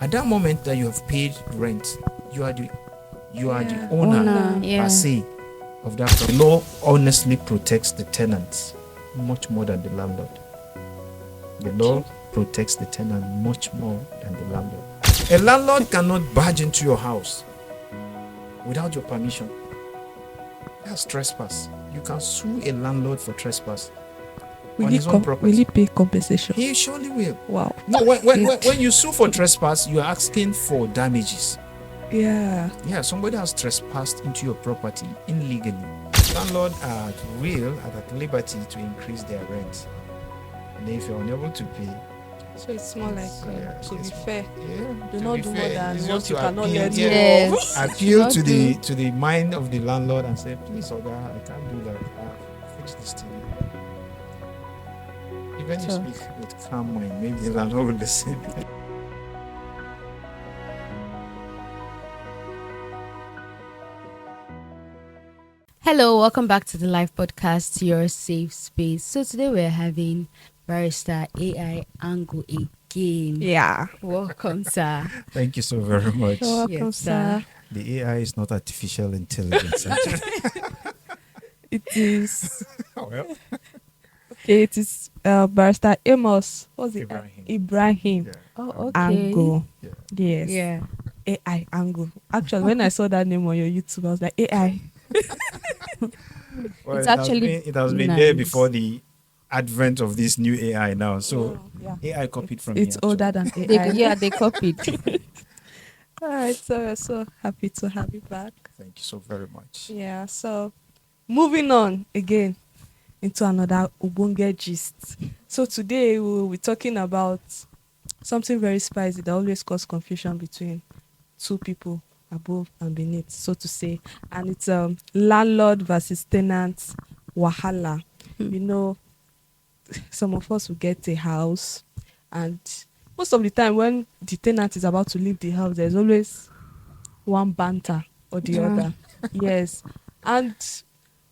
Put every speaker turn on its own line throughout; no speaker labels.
At that moment that you have paid rent, you are the owner
Owner,
per se of that property. The law honestly protects the tenants much more than the landlord. The law protects the tenant much more than the landlord. A landlord cannot barge into your house without your permission. That's trespass. You can sue a landlord for trespass on his own property.
Will he pay compensation?
He surely will.
Wow.
No, when you sue for trespass, you are asking for damages.
Yeah.
Yeah, somebody has trespassed into your property illegally. Landlords are at liberty to increase their rent. And if you're unable to pay,
So it's more like to be fair.
Yeah,
Do not do more than
it's
what
just
you
to
cannot
appeal,
let
yeah.
go of.
Yes.
Appeal
Not
to
do-
the mind of the landlord and say, please, Oga, I can't do that. Fix this thing. Even you
So-
speak with calm mind, maybe the landlord will listen.
Hello, welcome back to the live podcast, your safe space. So today we're having Barrister AI Angle again.
Yeah.
Welcome, sir.
Thank you so very much.
You're welcome,
Yes,
sir.
The AI is not artificial intelligence.
It is
Well,
okay. It is Barrister Amos. What's it?
Ibrahim.
Ibrahim
Yeah.
Oh, okay.
Angle.
Yeah.
Yes.
Yeah.
AI Angle. Actually, when I saw that name on your YouTube, I was like, AI.
Well,
It's
it
actually
has been there
nice.
before the advent of this new AI now. So
yeah.
AI copied from
It's
me.
older than AI.
They copied.
All right. So we're so happy to have you back.
Thank you so very much.
Yeah. So moving on again into another Ubunge gist. So today we will be talking about something very spicy that always causes confusion between two people above and beneath, so to say. And it's landlord versus tenant wahala. You know, some of us will get a house, and most of the time when the tenant is about to leave the house, there's always one banter or the
Yeah.
other. Yes. And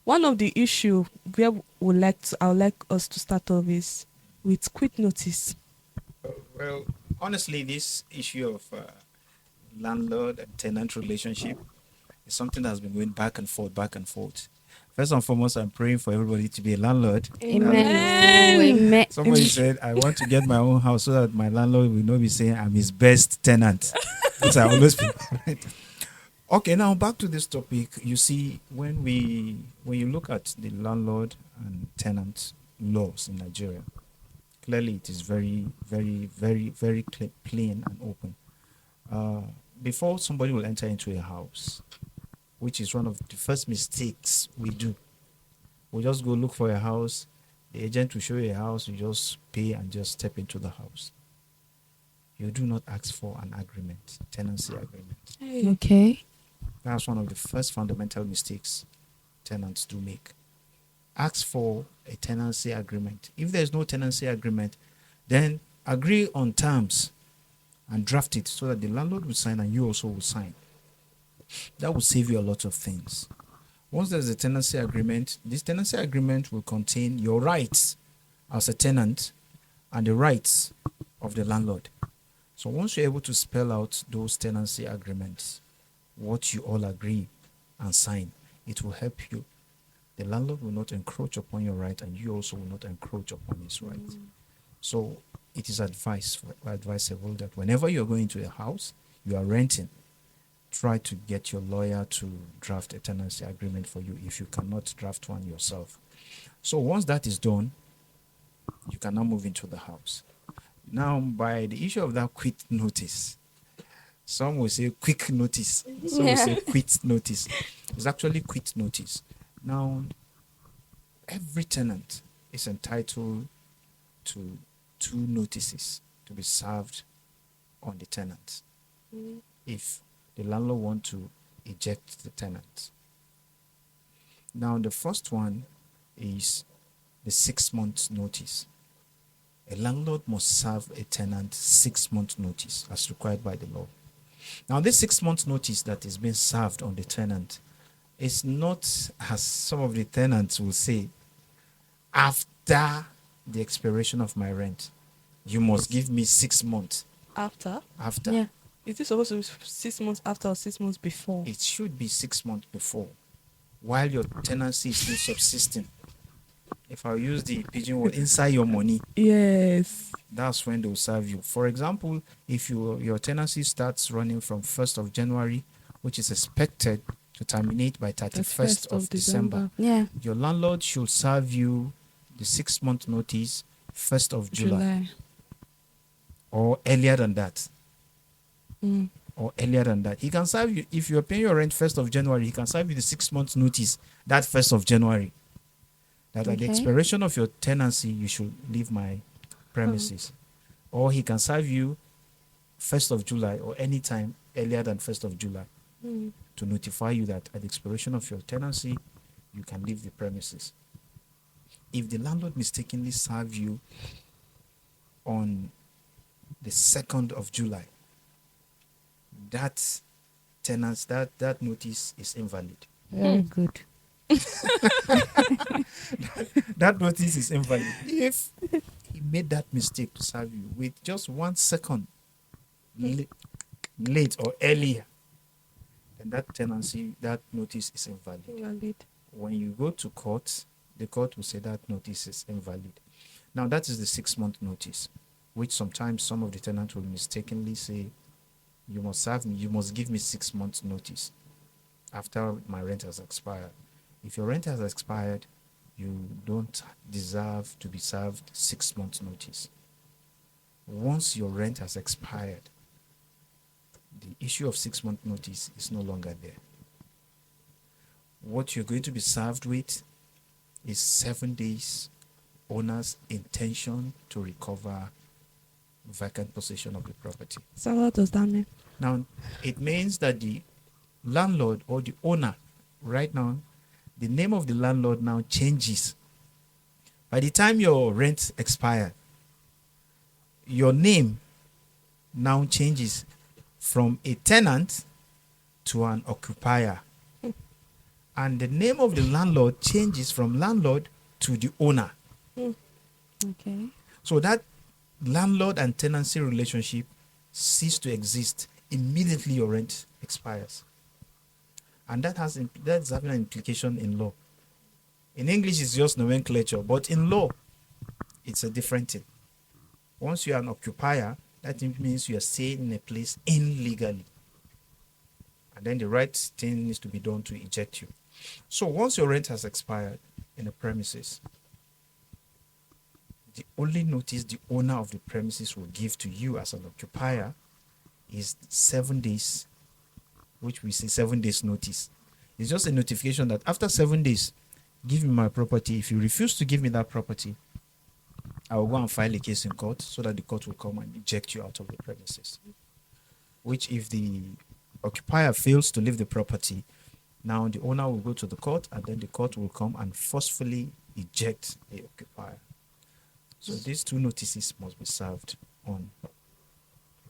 one of the issue where I would like us to start off is with quit notice.
Well, honestly, this issue of landlord and tenant relationship is something that's been going back and forth, back and forth. First and foremost, I'm praying for everybody to be a landlord.
Amen. Amen.
Somebody said, I want to get my own house so that my landlord will not be saying I'm his best tenant. Because I always feel right. Okay, now back to this topic. You see, when you look at the landlord and tenant laws in Nigeria, clearly it is very, very, very, very plain and open. Before somebody will enter into a house, which is one of the first mistakes we do, we just go look for a house. The agent will show you a house. You just pay and just step into the house. You do not ask for an agreement, tenancy agreement.
Okay.
That's one of the first fundamental mistakes tenants do make. Ask for a tenancy agreement. If there's no tenancy agreement, then agree on terms and draft it so that the landlord will sign and you also will sign. That will save you a lot of things. Once there's a tenancy agreement, this tenancy agreement will contain your rights as a tenant and the rights of the landlord. So once you're able to spell out those tenancy agreements, what you all agree and sign, it will help you. The landlord will not encroach upon your right and you also will not encroach upon his right. So it is advisable that whenever you're going to a house, you are renting, try to get your lawyer to draft a tenancy agreement for you if you cannot draft one yourself. So once that is done, you can now move into the house. Now, by the issue of that quit notice, some will say quick notice, some will say quit notice. It's actually quit notice. Now, every tenant is entitled to 2 notices to be served on the tenant if the landlord wants to eject the tenant. Now, the first one is the 6-month notice. A landlord must serve a tenant 6-month notice as required by the law. Now, this 6-month notice that is being served on the tenant is not, as some of the tenants will say, after the expiration of my rent. You must give me 6 months
after.
after.
Yeah.
Is it supposed to be 6 months after or 6 months before?
It should be 6 months before, while your tenancy is still subsisting. If I use the pigeon word, inside your money,
Yes.
that's when they will serve you. For example, if your tenancy starts running from 1st of January, which is expected to terminate by 31st of December,
Yeah.
your landlord should serve you the 6-month notice 1st of July, or earlier than that.
Mm.
Or earlier than that. He can serve you, if you're paying your rent 1st of January, he can serve you the 6 months notice that 1st of January. That at the
Okay.
expiration of your tenancy, you should leave my premises. Or he can serve you 1st of July or any time earlier than 1st of July
Mm.
to notify you that at the expiration of your tenancy, you can leave the premises. If the landlord mistakenly serve you on the 2nd of July, that that notice is invalid.
Very good.
That notice is invalid. If he made that mistake to serve you with just 1 second late or earlier, then that tenancy, that notice is invalid.
Invalid.
When you go to court, the court will say that notice is invalid. Now, that is the 6-month notice, which sometimes some of the tenants will mistakenly say, you must serve me, you must give me 6 months notice after my rent has expired. If your rent has expired, you don't deserve to be served 6 months notice. Once your rent has expired, the issue of 6-month notice is no longer there. What you're going to be served with is 7 days owner's intention to recover vacant possession of the property.
So what does that mean?
Now, it means that the landlord or the owner, right now, the name of the landlord now changes. By the time your rent expires, your name now changes from a tenant to an occupier. And the name of the landlord changes from landlord to the owner.
Okay.
So that landlord and tenancy relationship cease to exist immediately your rent expires. And that's having an implication in law. In English, it's just nomenclature, but in law, it's a different thing. Once you are an occupier, that means you are staying in a place illegally. And then the right thing needs to be done to eject you. So once your rent has expired in a premises, the only notice the owner of the premises will give to you as an occupier is 7 days, which we say 7 days notice. It's just a notification that after 7 days, give me my property. If you refuse to give me that property, I will go and file a case in court so that the court will come and eject you out of the premises. Which, if the occupier fails to leave the property, now the owner will go to the court, and then the court will come and forcefully eject the occupier. So these 2 notices must be served on the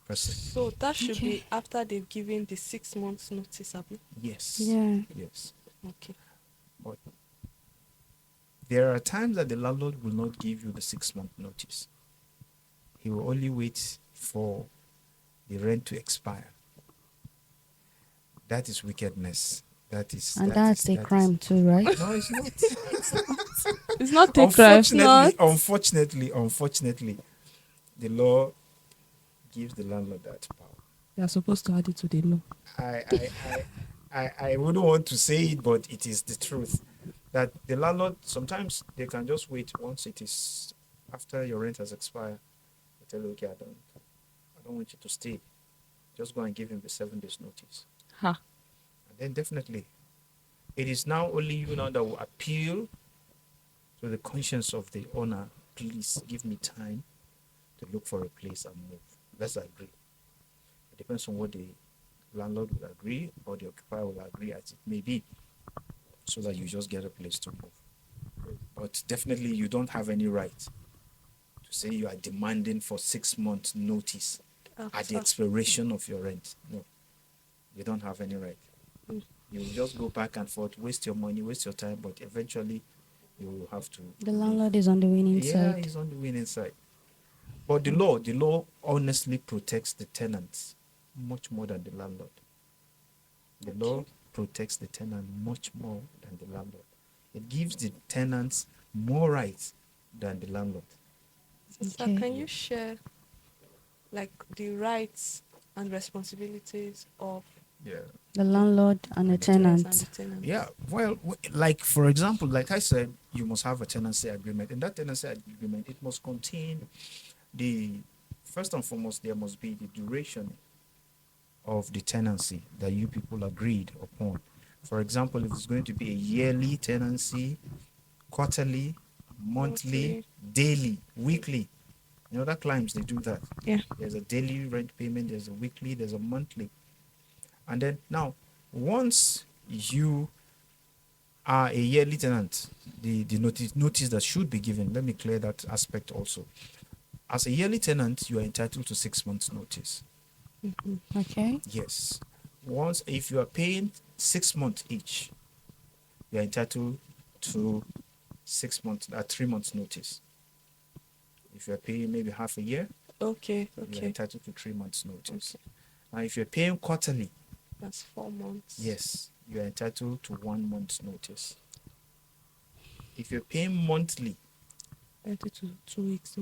person.
So that should
Okay.
be after they've given the 6 months notice, Abi?
Yes.
Yeah.
Yes.
Okay.
But there are times that the landlord will not give you the 6-month notice. He will only wait for the rent to expire. That is wickedness.
And that's a crime too, right?
No, it's not.
It's not a crime.
Unfortunately, the law gives the landlord that power.
You are supposed to add it to the law.
I wouldn't want to say it, but it is the truth. That the landlord, sometimes they can just wait once it is after your rent has expired. They tell you, okay, I don't want you to stay. Just go and give him the 7 days notice.
Ha.
And then definitely, it is now only you now that will appeal to the conscience of the owner. Please give me time to look for a place and move. Let's agree. It depends on what the landlord will agree or the occupier will agree, as it may be, so that you just get a place to move. But definitely, you don't have any right to say you are demanding for 6 months notice at the expiration of your rent. No, you don't have any right. You will just go back and forth, waste your money, waste your time, but eventually you will have to.
The landlord is on the winning
Yeah,
side.
he's on the winning side. But the law honestly protects the tenants much more than the landlord. The law protects the tenant much more than the landlord. It gives the tenants more rights than the landlord.
So, sir,
Okay.
can you share like the rights and responsibilities of
Yeah.
The landlord and the
And the
yes and
tenant.
the tenants?
Yeah. Well, like for example, like I said, you must have a tenancy agreement. In that tenancy agreement, it must contain the first and foremost, there must be the duration of the tenancy that you people agreed upon. For example, if it's going to be a yearly tenancy, quarterly, monthly,
Monthly.
daily, weekly. That climbs, they do that.
Yeah.
There's a daily rent payment, there's a weekly, there's a monthly. And then now, once you are a yearly tenant, the notice that should be given, let me clear that aspect also. As a yearly tenant, you are entitled to 6 months notice.
Okay.
Yes. Once, if you are paying 6 months each, you are entitled to 6 months, 3 months notice. If you are paying maybe half a year,
Okay.
you are
Okay.
entitled to 3 months notice.
Okay.
Now, if you're paying quarterly,
That's 4 months.
yes, you are entitled to 1 month's notice. If you're paying monthly,
2 weeks.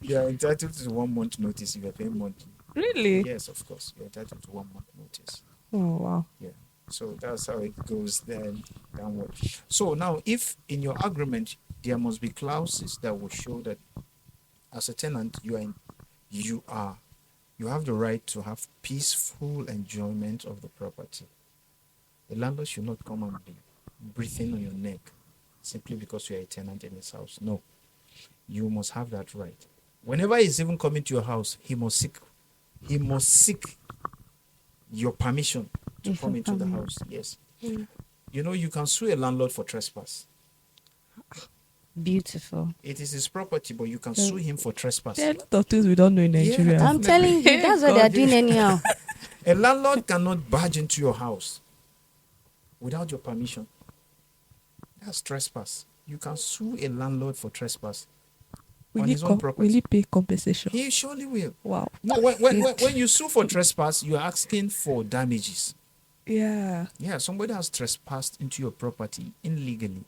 you are entitled to 1 month notice if you're paying monthly.
Really?
Yes, of course, you're entitled to 1 month notice.
Oh wow.
Yeah. So that's how it goes then downward. So now, if in your agreement there must be clauses that will show that as a tenant you are you have the right to have peaceful enjoyment of the property. The landlord should not come and be breathing on your neck simply because you are a tenant in his house. No, you must have that right. Whenever he's even coming to your house, he must seek your permission to
If
come
you
into the
come.
house. Yes.
Mm.
You can sue a landlord for trespass.
Beautiful.
It is his property, but you can
So-
sue him for trespass.
There are a lot of things we don't know in
Yeah,
Nigeria.
definitely.
I'm telling you, that's what they're
God.
doing anyhow.
A landlord cannot barge into your house without your permission. That's trespass. You can sue a landlord for trespass on his own
Will
property.
he pay compensation?
He surely will.
Wow.
No, when you sue for trespass, you are asking for damages.
Yeah.
Yeah, somebody has trespassed into your property illegally.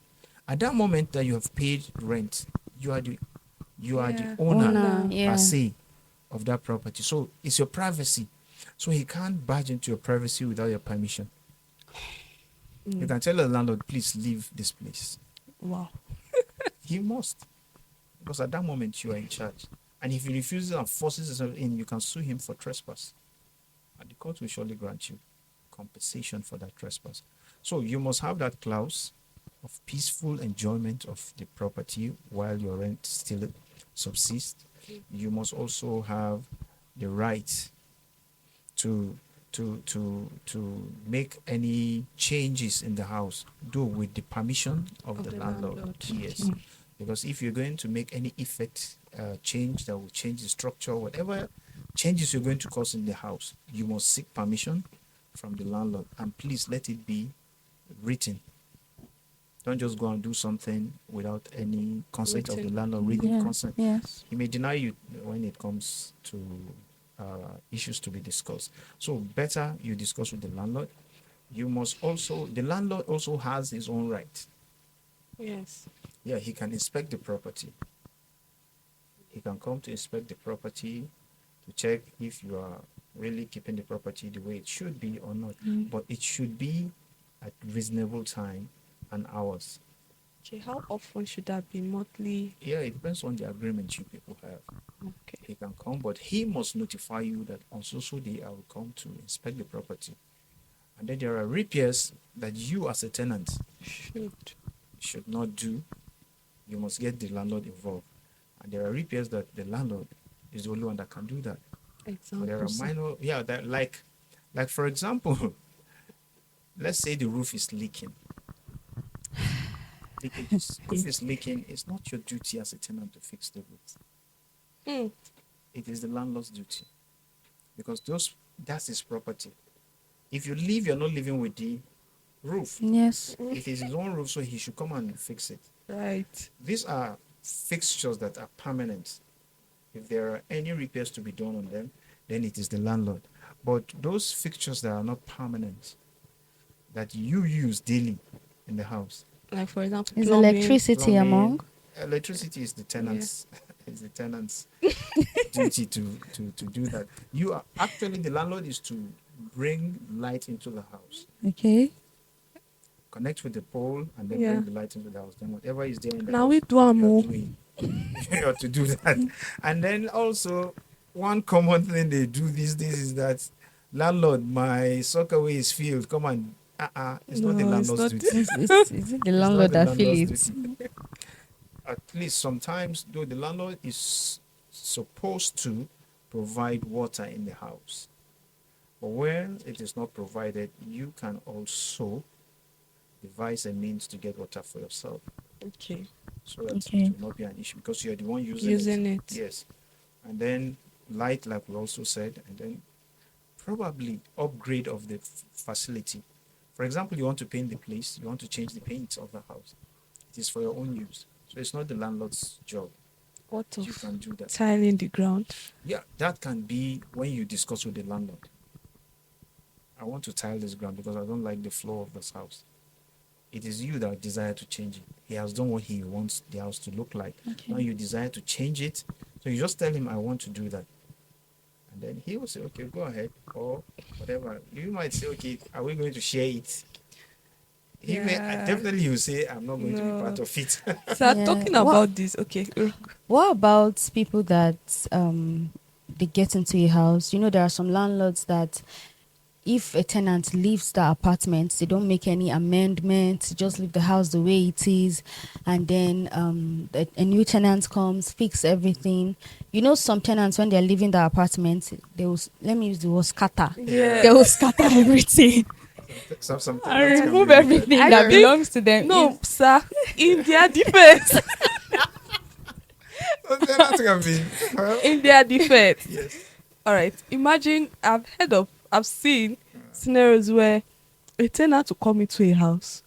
At that moment that you have paid rent, you are the
Yeah.
owner
Owner,
Owner.
yeah.
per se of that property. So it's your privacy. So he can't barge into your privacy without your permission. You
Mm.
can tell the landlord, please leave this place.
Wow.
He must. Because at that moment you are in charge. And if he refuses and forces himself in, you can sue him for trespass. And the court will surely grant you compensation for that trespass. So you must have that clause of peaceful enjoyment of the property while your rent still subsists. You must also have the right to make any changes in the house, though with the permission of the landlord. Yes. Because if you're going to make any effect change that will change the structure, whatever changes you're going to cause in the house, you must seek permission from the landlord. And please let it be written. Don't just go and do something without any consent of the
Written.
landlord, written
Yeah.
consent.
Yes.
He may deny you when it comes to issues to be discussed. So better you discuss with the landlord. The landlord also has his own right.
Yes.
Yeah, he can inspect the property. He can come to inspect the property to check if you are really keeping the property the way it should be or not. But it should be at reasonable time and hours.
Okay. How often should that be? Monthly?
Yeah, it depends on the agreement you people have.
Okay.
He can come, but he must notify you that on so day I will come to inspect the property. And then there are repairs that you as a tenant should not do. You must get the landlord involved. And there are repairs that the landlord is the only one that can do that. But there are
Example. Sir.
minor, yeah, that like for example, let's say the roof is leaking. Roof is leaking. It's not your duty as a tenant to fix the roof.
Mm.
It is the landlord's duty, because that's his property. If you leave, you're not living with the roof.
Yes.
It is his own roof, so he should come and fix it.
Right.
These are fixtures that are permanent, if there are any repairs to be done on them, then it is the landlord. But those fixtures that are not permanent, that you use daily in the house,
Like for example,
Is
plumbing.
electricity
plumbing,
among?
electricity is the tenants. It's the tenants' duty to do that. You are actually, the landlord is to bring light into the house,
Okay.
connect with the pole, and then
Yeah.
bring the light into the house. Then whatever is there in the
Now
house,
we do
you are
more.
doing. You have to do that. And then also, one common thing they do these days is that, landlord, my soccer way is filled. Come on. It's not the
No, it's
landlord's
not.
duty.
Is it the
It's not
landlord
the
that
landlord's
feel it?
duty. At least sometimes, though, the landlord is supposed to provide water in the house. But when it is not provided, you can also devise a means to get water for yourself,
Okay.
so that
Okay.
it will not be an issue, because you're the one using
Using it.
Yes. And then light, like we also said, and then probably upgrade of the facility. For example, you want to paint the place, you want to change the paint of the house. It is for your own use. So it's not the landlord's job.
What
You
of
can do that.
tiling the ground?
Yeah, that can be when you discuss with the landlord. I want to tile this ground because I don't like the floor of this house. It is you that desire to change it. He has done what he wants the house to look like. Now you desire to change it. So you just tell him, I want to do that. And then he will say, okay, go ahead. Or whatever. You might say, okay, are we going to share it? He may,
Yeah.
definitely he will say, I'm not going to be
No.
part of it.
So
Yeah.
talking
What-
about this, okay.
What about people that they get into a house? You know, there are some landlords that if a tenant leaves the apartment, they don't make any amendments, just leave the house the way it is, and then a new tenant comes, fix everything. You know, some tenants when they're leaving the apartment, they will let me use the word scatter.
Yeah.
They will scatter everything
Some
and
tenants can
remove
be wicked.
everything
I
that
think-
belongs to them.
No, sir. In their defense,
Some tenants can be.
in their defense.
Yes.
All right. Imagine I've seen scenarios where a tenant will come into a house,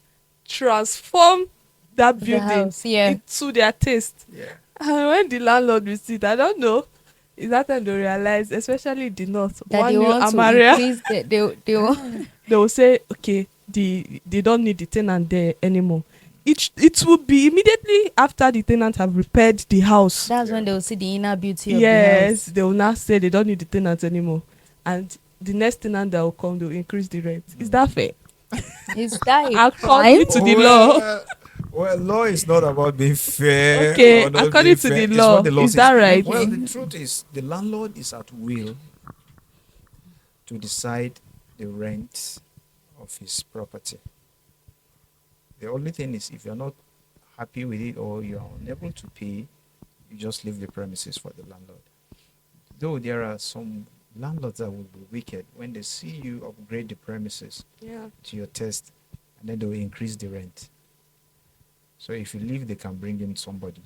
transform that
The
building
house, yeah.
into their taste.
Yeah.
And when the landlord will see it, I don't know, is that time they realize, especially in the north,
That
one
they
new
want to
Amaria,
increase they want
they will say, okay, they don't need the tenant there anymore. It will be immediately after the tenant have repaired the house.
that's when they will see the inner beauty of
Yes,
the
they will now say they don't need the tenant anymore, and the next tenant that will come, they will increase the rent. Is that fair?
house. Is that a
According
crime?
to the law.
Well, law is not about being fair.
Okay,
or not
according
being
to
fair.
the
It's
law,
what the law
is
says.
that right?
Well,
Okay.
the truth is, the landlord is at will to decide the rent of his property. The only thing is, if you're not happy with it or you're unable to pay, you just leave the premises for the landlord. Though there are some landlords that will be wicked when they see you upgrade the premises
Yeah.
to your taste, and then they will increase the rent. So if you leave, they can bring in somebody.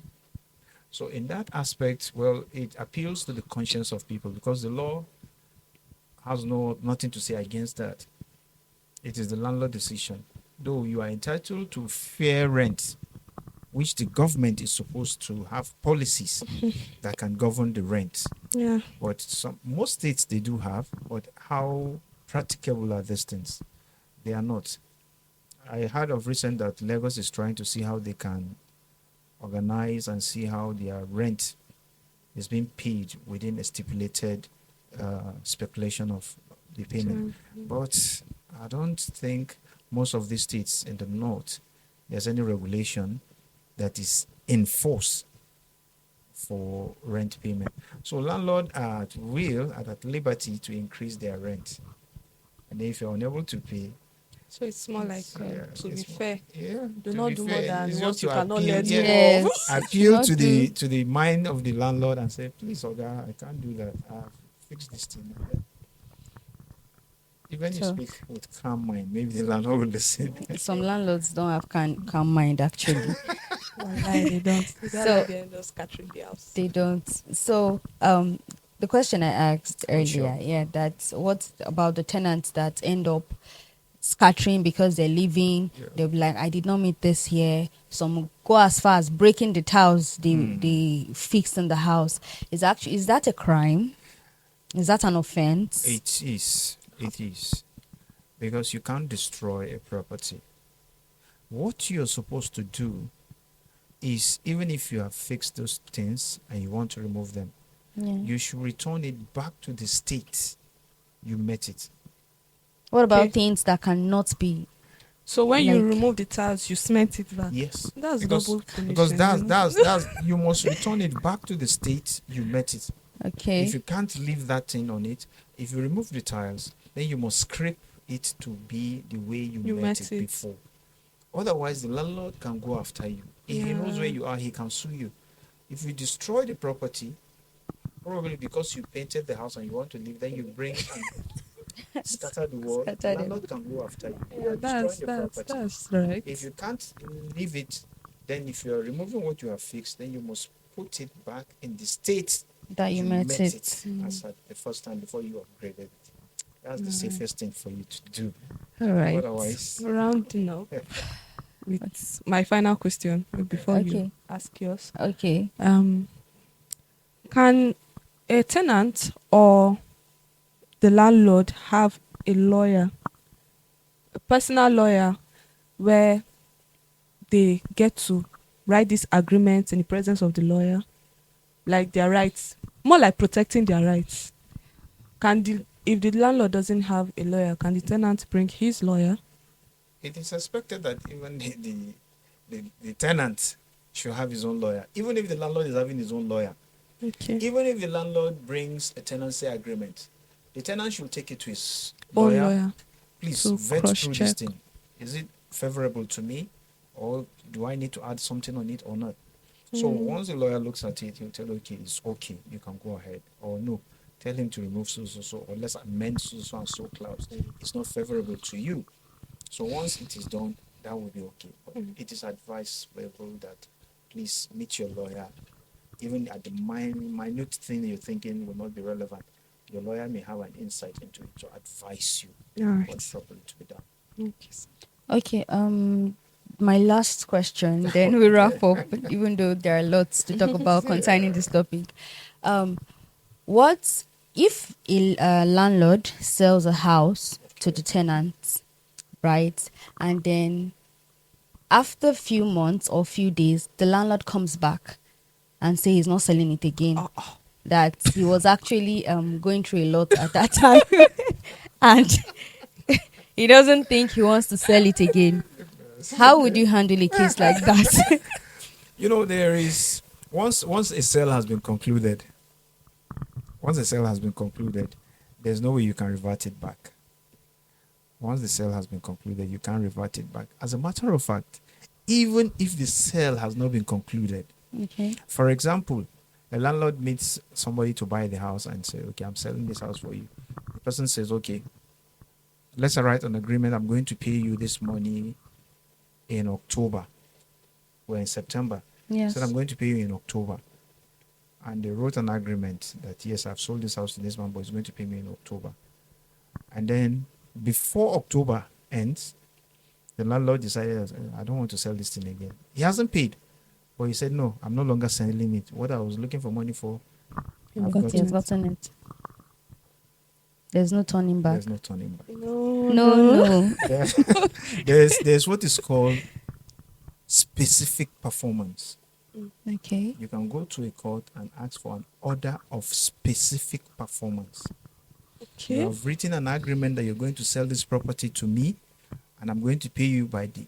So in that aspect, well, it appeals to the conscience of people because the law has nothing to say against that. It is the landlord decision. Though you are entitled to fair rent, which the government is supposed to have policies that can govern the rent.
Yeah.
But most states they do have, but how practicable are these things? They are not. I heard of recent that Lagos is trying to see how they can organize and see how their rent is being paid within a stipulated speculation of the payment. But I don't think most of these states in the north there's any regulation that is in force for rent payment. So landlord are at will, are at liberty to increase their rent. And if you're unable to pay,
So it's more like
yeah,
to be
it's more-
fair.
yeah,
Do
to
not
be
do
fair,
more than
it's
what
just
you
to
cannot
appeal,
let
yeah,
go
Yes.
of.
appeal
Not
to
do-
the mind of the landlord and say, please, Oga, I can't do that. I've fixed this thing. Even you
So-
speak with calm mind, maybe the landlord will listen.
Some landlords don't have calm mind actually.
Wallahi, they don't. They don't
So-
like them just scattering the house.
They don't. So the question I asked
Oh,
earlier,
sure.
yeah, that's what about the tenants that end up scattering because they're leaving.
Yeah.
They'll be like, I did not meet this here. Some go as far as breaking the tiles they fixed in the house. Is that a crime? Is that an offense?
It is. It is. Because you can't destroy a property. What you're supposed to do is, even if you have fixed those things and you want to remove them,
Yeah.
you should return it back to the state you met it.
What about
Okay.
things that cannot be?
So when you
Like-
remove the tiles, you cement it back.
Yes.
That's
because,
double punishment.
because that's
you know?
that's you must return it back to the state you met it.
Okay.
If you can't leave that thing on it, if you remove the tiles, then you must scrape it to be the way you met it before. Otherwise, the landlord can go after you. If he knows
Yeah.
where you are, he can sue you. If you destroy the property, probably because you painted the house and you want to leave, then you bring and scatter the wall. The
Scatter them.
landlord can go after you. You
Yeah,
are destroying the property.
that's right.
If you can't leave it, then if you are removing what you have fixed, then you must put it back in the state
That you met it.
Mm.
as at the first time before you upgraded it. That's the safest thing for you to do.
All right.
Otherwise,
Rounding up with my final question before you
Okay.
ask yours.
Okay.
Can a tenant or the landlord have a lawyer, a personal lawyer, where they get to write this agreement in the presence of the lawyer, like their rights, more like protecting their rights? If the landlord doesn't have a lawyer, can the tenant bring his lawyer?
it is expected that even the tenant should have his own lawyer, even if the landlord is having his own lawyer.
Okay.
Even if the landlord brings a tenancy agreement, the tenant should take it to his
Own
lawyer.
lawyer.
Please
to
vet through this
cross-check.
thing. Is it favorable to me, or do I need to add something on it or not? So once the lawyer looks at it, he'll tell, okay, it's okay, you can go ahead, or no, tell him to remove so, or let's amend so and so clause. It's not favorable to you. So once it is done, that will be okay. But it is advisable that please meet your lawyer. Even at the minute thing you're thinking will not be relevant, your lawyer may have an insight into it to advise you
All
what's properly to be done.
Okay. My last question, then we wrap up. Even though there are lots to talk about concerning this topic. What if a landlord sells a house to the tenants, right? And then after a few months or few days, the landlord comes back and say he's not selling it again. That he was actually going through a lot at that time, and he doesn't think he wants to sell it again. How would you handle a case like that?
You know, there is once a sale has been concluded. Once the sale has been concluded, there's no way you can revert it back. Once the sale has been concluded, you can't revert it back. As a matter of fact, even if the sale has not been concluded,
Okay.
for example, a landlord meets somebody to buy the house and say, okay, I'm selling this house for you. The person says, okay, let's write an agreement. I'm going to pay you this money in October. We're in September.
Yes.
Said, I'm going to pay you in October. And they wrote an agreement that, yes, I've sold this house to this man, but he's going to pay me in October. And then before October ends, the landlord decided, I don't want to sell this thing again. He hasn't paid. But he said, no, I'm no longer selling it. What I was looking for money for, I've
He has gotten it. There's no turning back.
There's no turning back.
No.
There's what is called specific performance.
Okay.
You can go to a court and ask for an order of specific performance. You
Okay.
have written an agreement that you're going to sell this property to me, and I'm going to pay you by the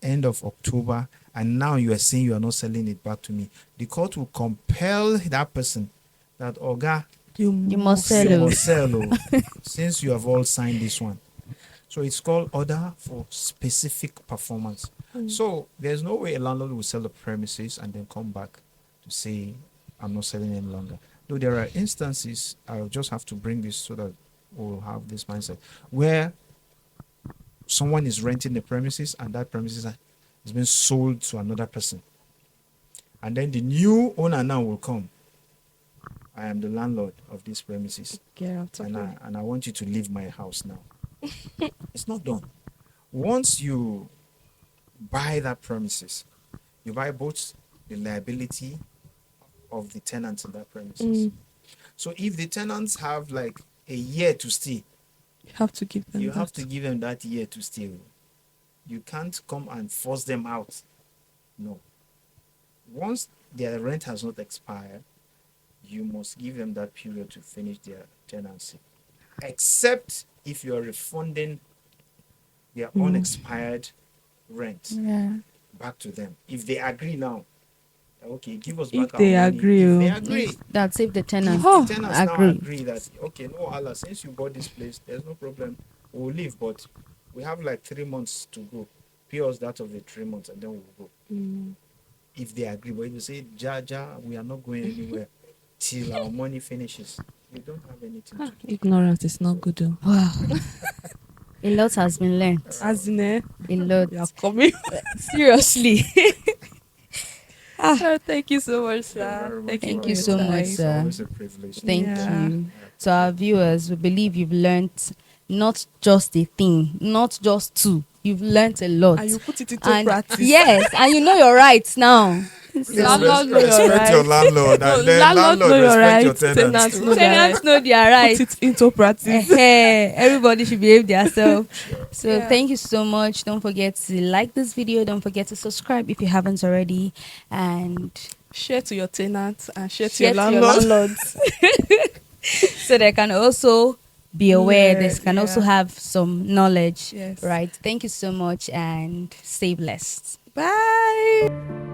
end of October, and now you are saying you are not selling it back to me. The court will compel that person that, Oga,
You
must sell
you
it.
must sell, since you have all signed this one. So it's called order for specific performance. So there's no way a landlord will sell the premises and then come back to say, I'm not selling any longer. Though there are instances, I'll just have to bring this so that we'll have this mindset, where someone is renting the premises and that premises is being sold to another person. And then the new owner now will come. I am the landlord of this premises,
Get out of
and
here.
I want you to leave my house now. It's not done. once you buy that premises, you buy both the liability of the tenants in that premises. So if the tenants have like a year to stay,
You have to give them
you
that.
have to give them that year to stay. You can't come and force them out. No. Once their rent has not expired, you must give them that period to finish their tenancy. Except if you are refunding their unexpired rent
Yeah.
back to them. If they agree now, okay, give us
If
back our
they
money.
agree,
If they
oh.
agree,
That's if the tenant
if
Oh,
the tenants now
agree.
agree that okay, no Allah, since you bought this place, there's no problem. We'll leave, but we have like 3 months to go. Pay us that of the 3 months and then we'll go. If they agree, but if you say Jaja, we are not going anywhere till our money finishes, we don't have anything to do.
Ignorance is not good. Oh.
Wow. A lot has been learned.
As in,
A lot.
you are coming.
Seriously.
Thank you so much,
You're
sir.
very
Thank
much
Thank
you
you
for
so
your
much,
time.
It's
sir.
always a privilege.
Thank
Yeah.
you. To our viewers, we believe you've learned not just a thing, not just two. You've learned a lot.
And you put it into
And
practice.
yes, and you know your rights now.
Please
Landlord know your
respect your
rights.
landlord,
No,
and then
landlord know your
respect your
rights.
tenants.
Tenants know their
Tenants
rights.
know their rights.
Put it into practice.
Everybody should behave themselves. So
Yeah.
thank you so much. Don't forget to like this video. Don't forget to subscribe if you haven't already. And
Share to your tenants and share to
share
your
to your
landlord.
landlords. So they can also be aware. They can
Yeah.
also have some knowledge.
Yes.
Right. Thank you so much and stay blessed.
Bye.